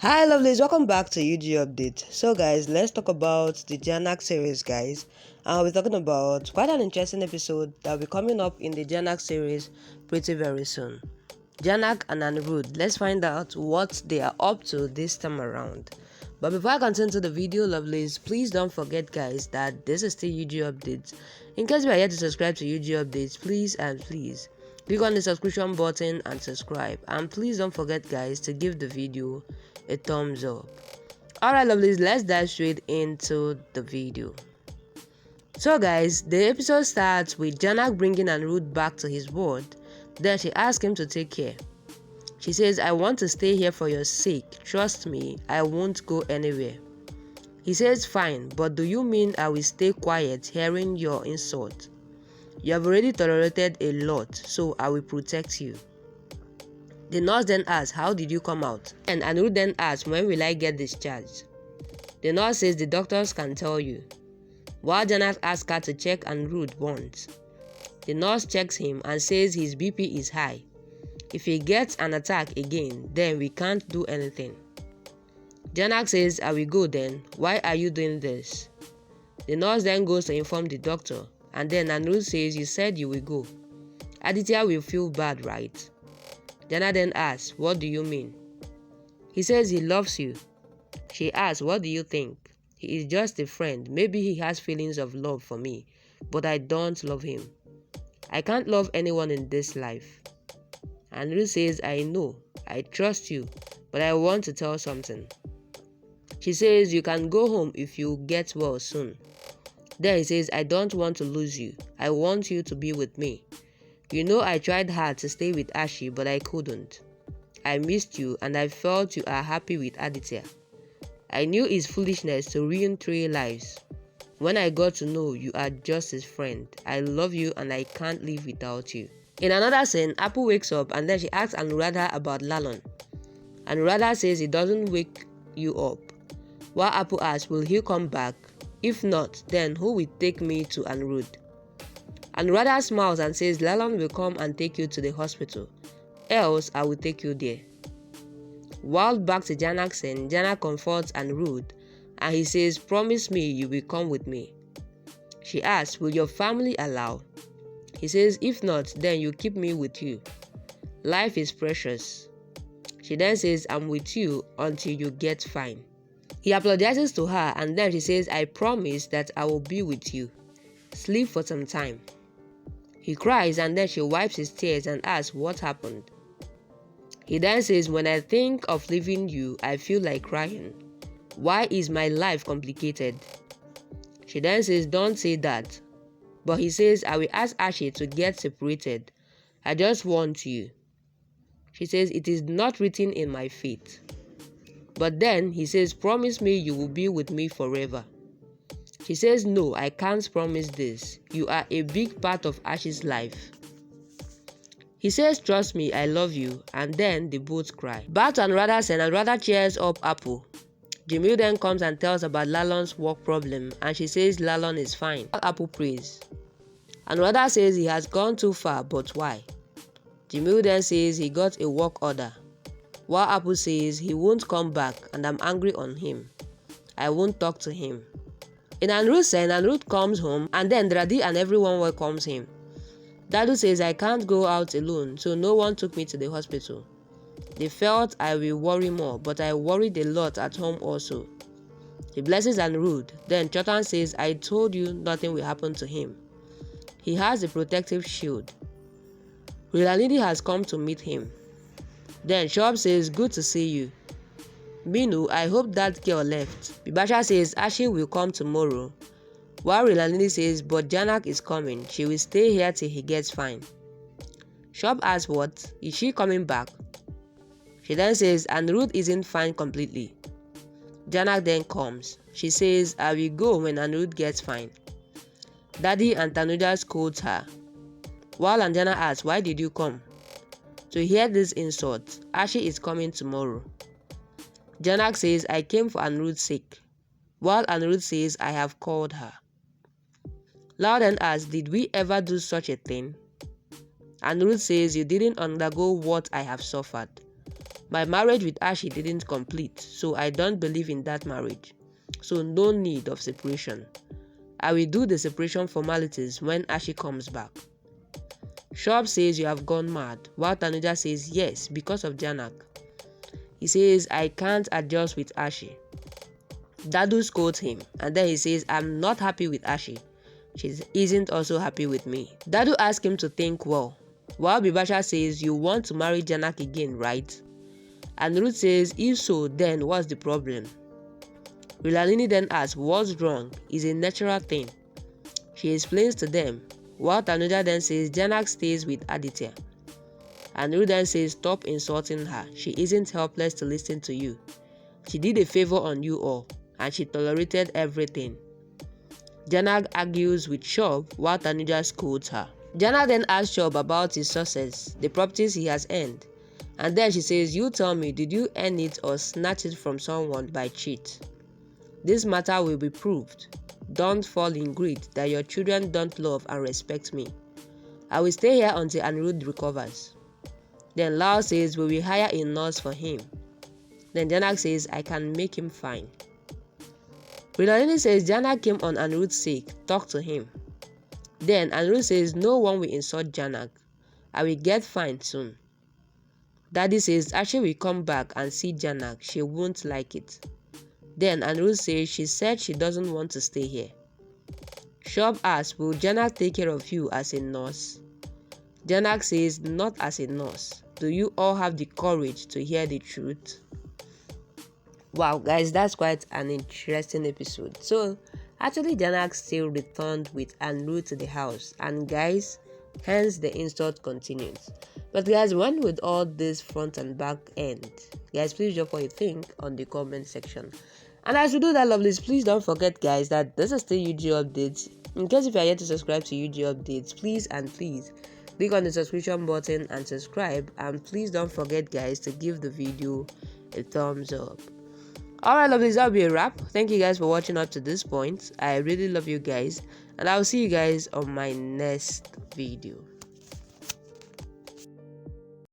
Hi lovelies, welcome back to UG Update. So guys, let's talk about the Jhanak series guys. We're talking about quite an interesting episode that will be coming up in the Jhanak series pretty very soon. Jhanak and Annirudh, let's find out what they are up to this time around. But before I continue to the video lovelies, please don't forget guys that this is still UG Updates. In case you are yet to subscribe to UG Updates, please click on the subscription button and subscribe, and please don't forget guys to give the video a thumbs up. Alright lovelies, let's dive straight into the video. So guys, the episode starts with Jhanak bringing Annirudh back to his ward. Then she asks him to take care. She says, I want to stay here for your sake. Trust me, I won't go anywhere. He says, fine, but do you mean I will stay quiet hearing your insult? You have already tolerated a lot, so I will protect you. The nurse then asks, how did you come out? And Annirudh then asks, when will I get discharged? The nurse says the doctors can tell you. While Jhanak asks her to check Annirudh once. The nurse checks him and says his BP is high. If he gets an attack again, then we can't do anything. Jhanak says, I will go then. Why are you doing this? The nurse then goes to inform the doctor, and then Annirudh says, you said you will go. Aditya will feel bad, right? Jhanak then asks, what do you mean? He says he loves you. She asks, what do you think? He is just a friend. Maybe he has feelings of love for me, but I don't love him. I can't love anyone in this life. Annirudh says, I know, I trust you, but I want to tell something. She says, you can go home if you get well soon. Then he says, I don't want to lose you. I want you to be with me. You know I tried hard to stay with Arshi, but I couldn't. I missed you and I felt you are happy with Aditya. I knew it's foolishness to ruin 3 lives. When I got to know you are just his friend, I love you and I can't live without you. In another scene, Apple wakes up and then she asks Anuradha about Lalon. Anuradha says he doesn't wake you up. While Apple asks, will he come back? If not, then who will take me to Annirudh? Anuradha smiles and says Lalon will come and take you to the hospital. Else, I will take you there. While back to Jhanak's scene, Jhanak comforts Annirudh and he says, promise me you will come with me. She asks, will your family allow? He says, if not, then you keep me with you. Life is precious. She then says, I'm with you until you get fine. He apologizes to her and then she says, I promise that I will be with you. Sleep for some time. He cries and then she wipes his tears and asks what happened. He then says, when I think of leaving you, I feel like crying. Why is my life complicated? She then says, don't say that. But he says, I will ask Arshi to get separated. I just want you. She says, it is not written in my fate. But then he says, promise me you will be with me forever. She says, no, I can't promise this. You are a big part of Arshi's life. He says, trust me, I love you. And then they both cry. Back to Anuradha's and Anuradha cheers up Apple. Jamil then comes and tells about Lalon's work problem and she says Lalon is fine. Apple prays. Anuradha says he has gone too far, but why? Jamil then says he got a work order. While Apple says he won't come back and I'm angry on him. I won't talk to him. In Annirudh's scene, Annirudh comes home and then Dradi and everyone welcomes him. Dadu says I can't go out alone, so no one took me to the hospital. They felt I will worry more, but I worried a lot at home also. He blesses Annirudh. Then Chotan says, I told you nothing will happen to him. He has a protective shield. Rilalini has come to meet him. Then Shob says, good to see you. Minu, I hope that girl left. Bibasha says, Arshi will come tomorrow. While Rilalini says, but Jhanak is coming. She will stay here till he gets fine. Shob asks what? Is she coming back? She then says, Annirudh isn't fine completely. Jhanak then comes. She says, I will go when Annirudh gets fine. Daddy and Tanuja scolds her. While Anjana asks, why did you come? To hear this insult, Arshi is coming tomorrow. Jhanak says, I came for Annirudh's sake. While Annirudh says, I have called her. Loud and asks, did we ever do such a thing? Annirudh says, you didn't undergo what I have suffered. My marriage with Arshi didn't complete, so I don't believe in that marriage. So no need of separation. I will do the separation formalities when Arshi comes back. Shop says you have gone mad, while Tanuja says yes, because of Jhanak. He says, I can't adjust with Arshi. Dadu scolds him, and then he says, I'm not happy with Arshi. She isn't also happy with me. Dadu asks him to think well, while Bibasha says, you want to marry Jhanak again, right? And Ruth says, if so, then what's the problem? Rilalini then asks, what's wrong? It's a natural thing. She explains to them, while Tanuja then says, Jhanak stays with Aditya. And Ruth then says, stop insulting her. She isn't helpless to listen to you. She did a favor on you all, and she tolerated everything. Jhanak argues with Shob while Tanuja scolds her. Jhanak then asks Shob about his success, the properties he has earned. And then she says, you tell me, did you earn it or snatch it from someone by cheat? This matter will be proved. Don't fall in greed that your children don't love and respect me. I will stay here until Annirudh recovers. Then Lao says, we will hire a nurse for him. Then Jhanak says, I can make him fine. Rilalini says, Jhanak came on Annirudh's sake, talk to him. Then Annirudh says, no one will insult Jhanak. I will get fine soon. Daddy says, Arshi will come back and see Jhanak. She won't like it. Then Annirudh says, she said she doesn't want to stay here. Shob asks, will Jhanak take care of you as a nurse? Jhanak says, not as a nurse. Do you all have the courage to hear the truth? Wow, guys, that's quite an interesting episode. So, actually, Jhanak still returned with Annirudh to the house. And guys, hence the insult continues. But guys, when with all this front and back end, guys, please drop what you think on the comment section. And as you do that, lovelies, please don't forget, guys, that this is still UG Updates. In case if you are yet to subscribe to UG Updates, please click on the subscription button and subscribe. And please don't forget, guys, to give the video a thumbs up. Alright, lovelies, that'll be a wrap. Thank you guys for watching up to this point. I really love you guys, and I'll see you guys on my next video.